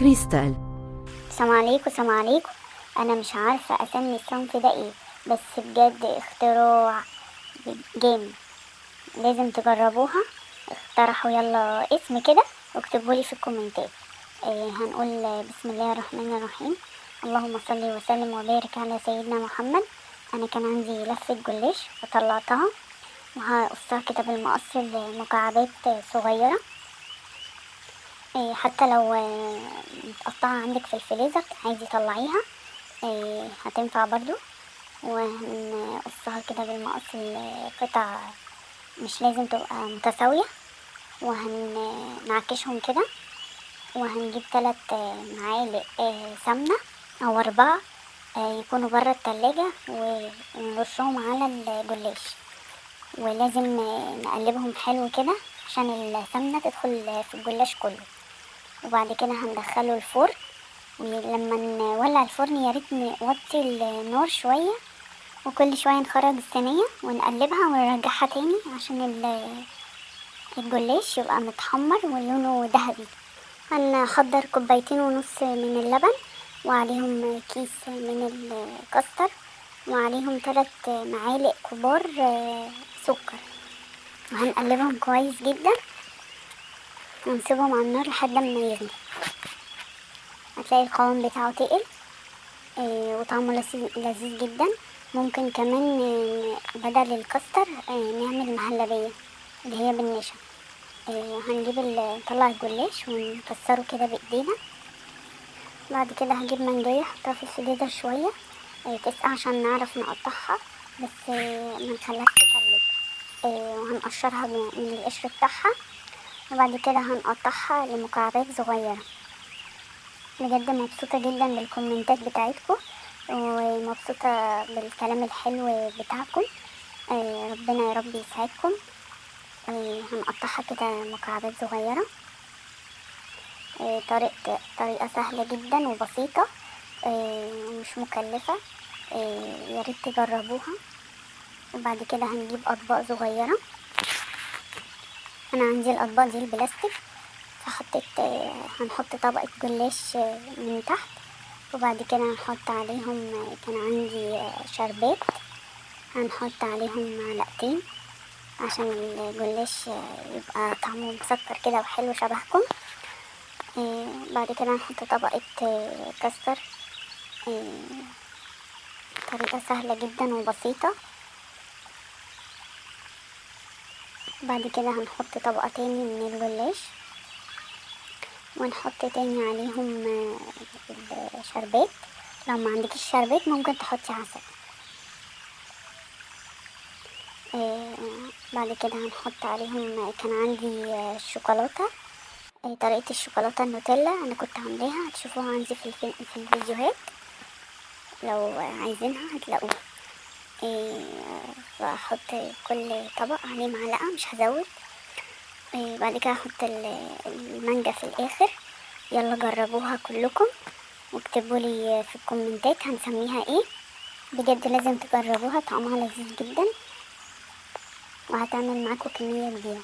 كريستال. السلام عليكم السلام عليكم. انا مش عارفه اسمي الصنف ده ايه، بس بجد اختراع جامد، لازم تجربوها. اقترحوا يلا اسم كده واكتبولي في الكومنتات. هنقول بسم الله الرحمن الرحيم. اللهم صل وسلم وبارك على سيدنا محمد. انا كان عندي لفه جلاش وطلعتها وهقصها كده بالمقص لمكعبات صغيره. حتى لو متقطعة عندك في الفريزر عادي طلعيها، هتنفع برضو. وهنقصها كده بالمقص لقطع، مش لازم تبقى متساوية. وهنعكشهم كده، وهنجيب 3 معالق سمنة أو 4، يكونوا برا التلاجة، ونرشهم على الجلاش. ولازم نقلبهم حلو كده عشان السمنة تدخل في الجلاش كله. وبعد كده هندخله الفرن، ولما نولع الفرن يا ريت نوطي النار شويه، وكل شويه نخرج الصينيه ونقلبها ونرجعها تاني عشان الجلاش يبقى متحمر ولونه ذهبي. هنحضر 2.5 كوب من اللبن، وعليهم كيس من الكاستر، وعليهم 3 معالق كبار سكر، وهنقلبهم كويس جدا ونسيبهم على النار لحد ما يغلي. هتلاقي القوام بتاعه تقل وطعمه لذيذ جدا. ممكن كمان بدل الكاستر نعمل مهلبية اللي هي بالنشا. هنجيب نطلع الجلاش ونكسره كده بايدينا. بعد كده هجيب منديل احطها في الفريزر شوية تسقع عشان نعرف نقطعها، بس منخليهاش تتلج. وهنقشرها من القشر بتاعها، وبعد كده هنقطعها لمكعبات صغيرة. بجد مبسوطة جدا بالكومنتات بتاعتكم، ومبسوطة بالكلام الحلو بتاعكم. ربنا يا رب يسعدكم. هنقطعها كده مكعبات صغيرة. طريقة سهلة جدا وبسيطة ومش مكلفة. يا ريت تجربوها. وبعد كده هنجيب أطباق صغيرة. أنا عندي الأطباق دي البلاستيك، هنحط طبقة جلاش من تحت، وبعد كده هنحط عليهم، كان عندي شربات، هنحط عليهم معلقتين عشان الجلاش يبقى طعمه مسكر كده وحلو شبهكم. بعد كده هنحط طبقة كاستر. طريقة سهلة جدا وبسيطة. بعد كده هنحط طبقة تاني من الجلاش، ونحط تاني عليهم الشربات. لو ما عندكش شربات ممكن تحطي عسل. بعد كده هنحط عليهم، كان عندي شوكولاتة. طريقة الشوكولاتة النوتيلا انا كنت عاملاها، هتشوفوها عندي في الفيديوهات لو عايزينها هتلاقوها. فاحط كل طبق عليه معلقة، مش هزود. بعد كده هحط المانجا في الاخر. يلا جربوها كلكم واكتبولي في الكومنتات هنسميها ايه. بجد لازم تجربوها، طعمها لذيذ جدا وهتعمل معاكم كمية كبيرة.